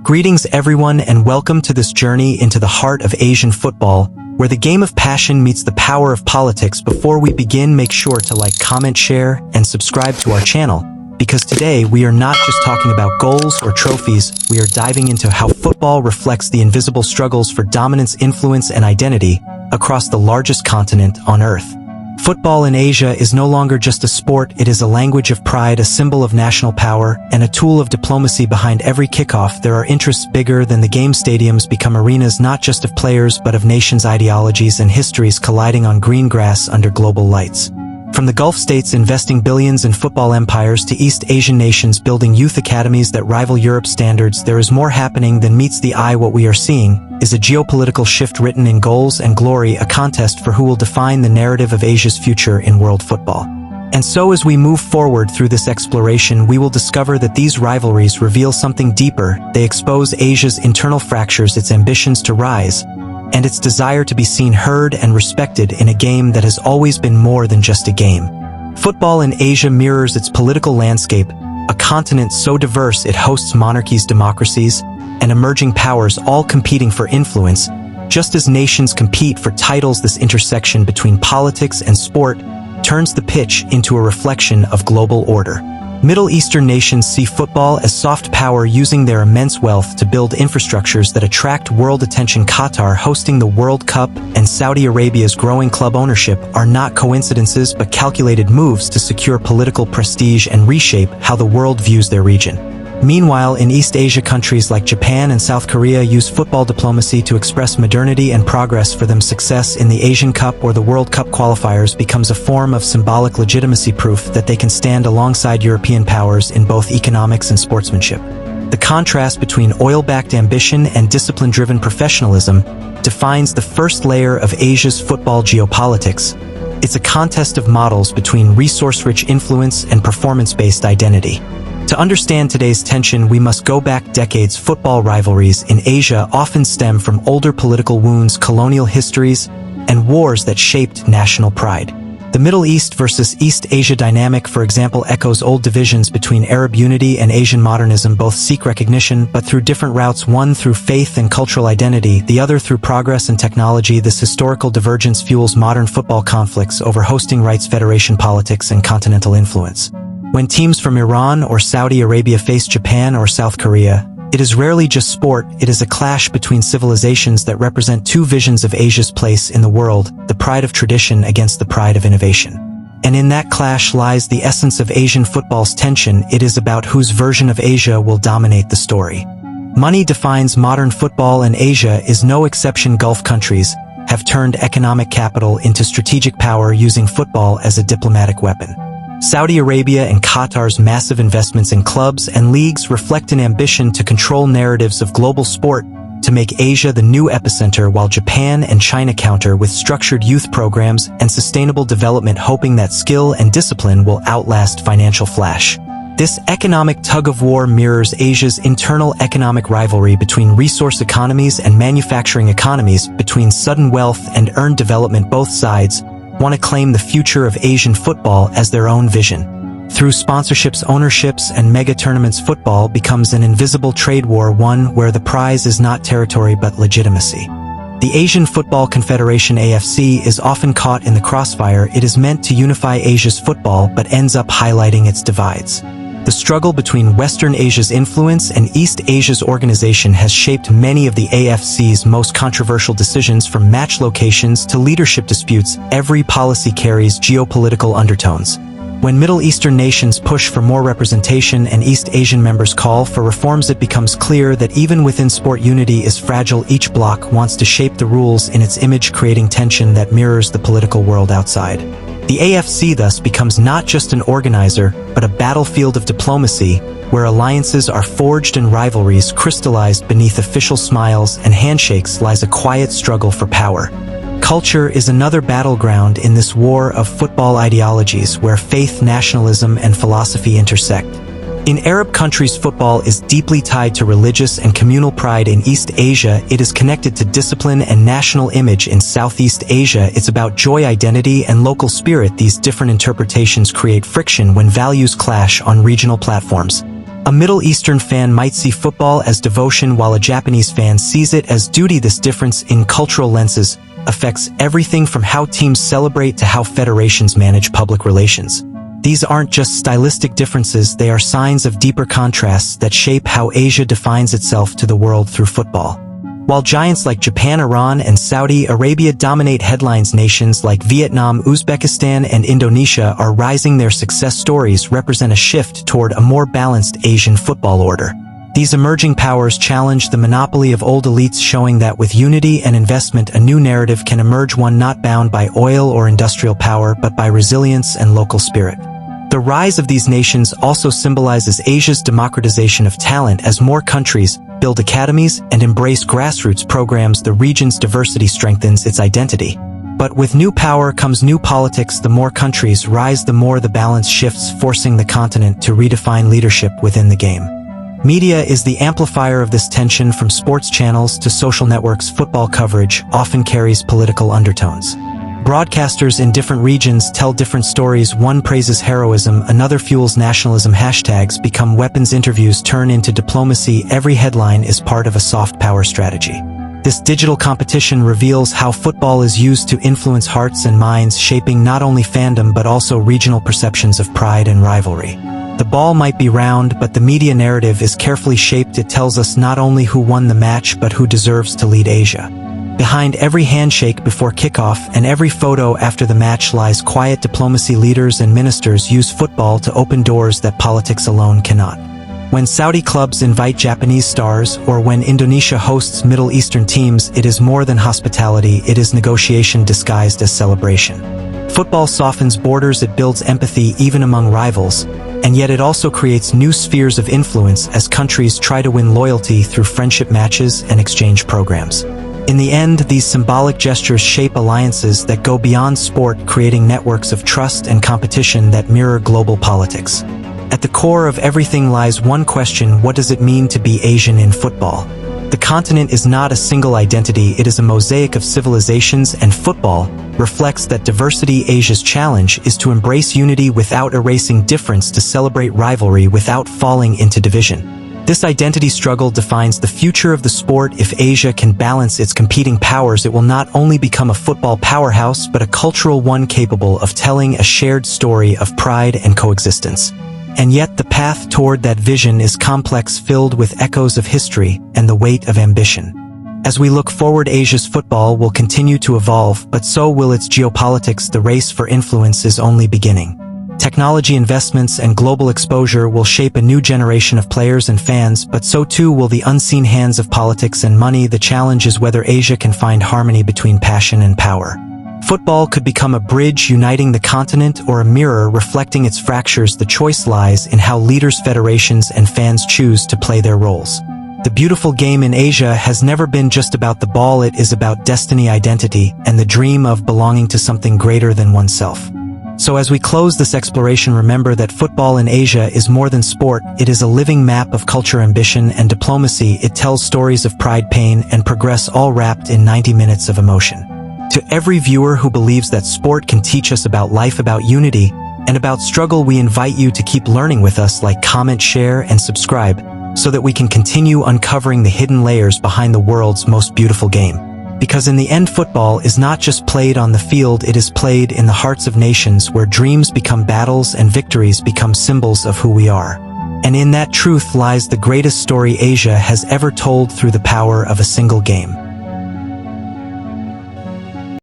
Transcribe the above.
Greetings everyone and welcome to this journey into the heart of Asian football, where the game of passion meets the power of politics. Before we begin, make sure to like, comment, share, and subscribe to our channel, because today we are not just talking about goals or trophies, we are diving into how football reflects the invisible struggles for dominance, influence, and identity across the largest continent on Earth. Football in Asia is no longer just a sport, it is a language of pride, a symbol of national power, and a tool of diplomacy. Behind every kickoff, there are interests bigger than the game. Stadiums become arenas not just of players but of nations' ideologies and histories colliding on green grass under global lights. From the Gulf states investing billions in football empires to East Asian nations building youth academies that rival Europe's standards, there is more happening than meets the eye. What we are seeing is a geopolitical shift written in goals and glory, a contest for who will define the narrative of Asia's future in world football. And so as we move forward through this exploration, we will discover that these rivalries reveal something deeper. They expose Asia's internal fractures, its ambitions to rise, and its desire to be seen, heard, and respected in a game that has always been more than just a game. Football in Asia mirrors its political landscape, a continent so diverse it hosts monarchies, democracies, and emerging powers all competing for influence. Just as nations compete for titles, this intersection between politics and sport turns the pitch into a reflection of global order. Middle Eastern nations see football as soft power, using their immense wealth to build infrastructures that attract world attention. Qatar hosting the World Cup and Saudi Arabia's growing club ownership are not coincidences but calculated moves to secure political prestige and reshape how the world views their region. Meanwhile, in East Asia, countries like Japan and South Korea use football diplomacy to express modernity and progress. For them, success in the Asian Cup or the World Cup qualifiers becomes a form of symbolic legitimacy, proof that they can stand alongside European powers in both economics and sportsmanship. The contrast between oil-backed ambition and discipline-driven professionalism defines the first layer of Asia's football geopolitics. It's a contest of models between resource-rich influence and performance-based identity. To understand today's tension, we must go back decades. Football rivalries in Asia often stem from older political wounds, colonial histories, and wars that shaped national pride. The Middle East versus East Asia dynamic, for example, echoes old divisions between Arab unity and Asian modernism. Both seek recognition, but through different routes, one through faith and cultural identity, the other through progress and technology. This historical divergence fuels modern football conflicts over hosting rights, federation politics, and continental influence. When teams from Iran or Saudi Arabia face Japan or South Korea, it is rarely just sport, it is a clash between civilizations that represent two visions of Asia's place in the world, the pride of tradition against the pride of innovation. And in that clash lies the essence of Asian football's tension. It is about whose version of Asia will dominate the story. Money defines modern football, and Asia is no exception. Gulf countries have turned economic capital into strategic power, using football as a diplomatic weapon. Saudi Arabia and Qatar's massive investments in clubs and leagues reflect an ambition to control narratives of global sport, to make Asia the new epicenter, while Japan and China counter with structured youth programs and sustainable development, hoping that skill and discipline will outlast financial flash. This economic tug-of-war mirrors Asia's internal economic rivalry between resource economies and manufacturing economies, between sudden wealth and earned development. Both sides want to claim the future of Asian football as their own vision. Through sponsorships, ownerships, and mega tournaments, football becomes an invisible trade war, one where the prize is not territory but legitimacy. The Asian Football Confederation (AFC) is often caught in the crossfire. It is meant to unify Asia's football but ends up highlighting its divides. The struggle between Western Asia's influence and East Asia's organization has shaped many of the AFC's most controversial decisions, from match locations to leadership disputes. Every policy carries geopolitical undertones. When Middle Eastern nations push for more representation and East Asian members call for reforms, it becomes clear that even within sport, unity is fragile. Each bloc wants to shape the rules in its image, creating tension that mirrors the political world outside. The AFC thus becomes not just an organizer, but a battlefield of diplomacy, where alliances are forged and rivalries crystallized. Beneath official smiles and handshakes lies a quiet struggle for power. Culture is another battleground in this war of football ideologies, where faith, nationalism, and philosophy intersect. In Arab countries, football is deeply tied to religious and communal pride. In East Asia, it is connected to discipline and national image. In Southeast Asia, it's about joy, identity, and local spirit. These different interpretations create friction when values clash on regional platforms. A Middle Eastern fan might see football as devotion while a Japanese fan sees it as duty. This difference in cultural lenses affects everything from how teams celebrate to how federations manage public relations. These aren't just stylistic differences, they are signs of deeper contrasts that shape how Asia defines itself to the world through football. While giants like Japan, Iran, and Saudi Arabia dominate headlines, nations like Vietnam, Uzbekistan, and Indonesia are rising. Their success stories represent a shift toward a more balanced Asian football order. These emerging powers challenge the monopoly of old elites, showing that with unity and investment, a new narrative can emerge, one not bound by oil or industrial power, but by resilience and local spirit. The rise of these nations also symbolizes Asia's democratization of talent. As more countries build academies and embrace grassroots programs, the region's diversity strengthens its identity. But with new power comes new politics. The more countries rise, the more the balance shifts, forcing the continent to redefine leadership within the game. Media is the amplifier of this tension. From sports channels to social networks, football coverage often carries political undertones. Broadcasters in different regions tell different stories. One praises heroism, another fuels nationalism. Hashtags become weapons, interviews turn into diplomacy. Every headline is part of a soft power strategy. This digital competition reveals how football is used to influence hearts and minds, shaping not only fandom but also regional perceptions of pride and rivalry. The ball might be round, but the media narrative is carefully shaped. It tells us not only who won the match but who deserves to lead Asia. Behind every handshake before kickoff and every photo after the match lies quiet diplomacy. Leaders and ministers use football to open doors that politics alone cannot. When Saudi clubs invite Japanese stars, or when Indonesia hosts Middle Eastern teams, it is more than hospitality, it is negotiation disguised as celebration. Football softens borders, it builds empathy even among rivals, and yet it also creates new spheres of influence as countries try to win loyalty through friendship matches and exchange programs. In the end, these symbolic gestures shape alliances that go beyond sport, creating networks of trust and competition that mirror global politics. At the core of everything lies one question: what does it mean to be Asian in football? The continent is not a single identity, it is a mosaic of civilizations, and football reflects that diversity. Asia's challenge is to embrace unity without erasing difference, to celebrate rivalry without falling into division. This identity struggle defines the future of the sport. If Asia can balance its competing powers, it will not only become a football powerhouse, but a cultural one capable of telling a shared story of pride and coexistence. And yet the path toward that vision is complex, filled with echoes of history and the weight of ambition. As we look forward, Asia's football will continue to evolve, but so will its geopolitics. The race for influence is only beginning. Technology investments and global exposure will shape a new generation of players and fans, but so too will the unseen hands of politics and money. The challenge is whether Asia can find harmony between passion and power. Football could become a bridge uniting the continent or a mirror reflecting its fractures. The choice lies in how leaders, federations, and fans choose to play their roles. The beautiful game in Asia has never been just about the ball, it is about destiny, identity, and the dream of belonging to something greater than oneself. So as we close this exploration, remember that football in Asia is more than sport. It is a living map of culture, ambition, and diplomacy. It tells stories of pride, pain, and progress, all wrapped in 90 minutes of emotion. To every viewer who believes that sport can teach us about life, about unity, and about struggle, we invite you to keep learning with us. Like, comment, share, and subscribe so that we can continue uncovering the hidden layers behind the world's most beautiful game. Because in the end, football is not just played on the field, it is played in the hearts of nations, where dreams become battles and victories become symbols of who we are. And in that truth lies the greatest story Asia has ever told, through the power of a single game.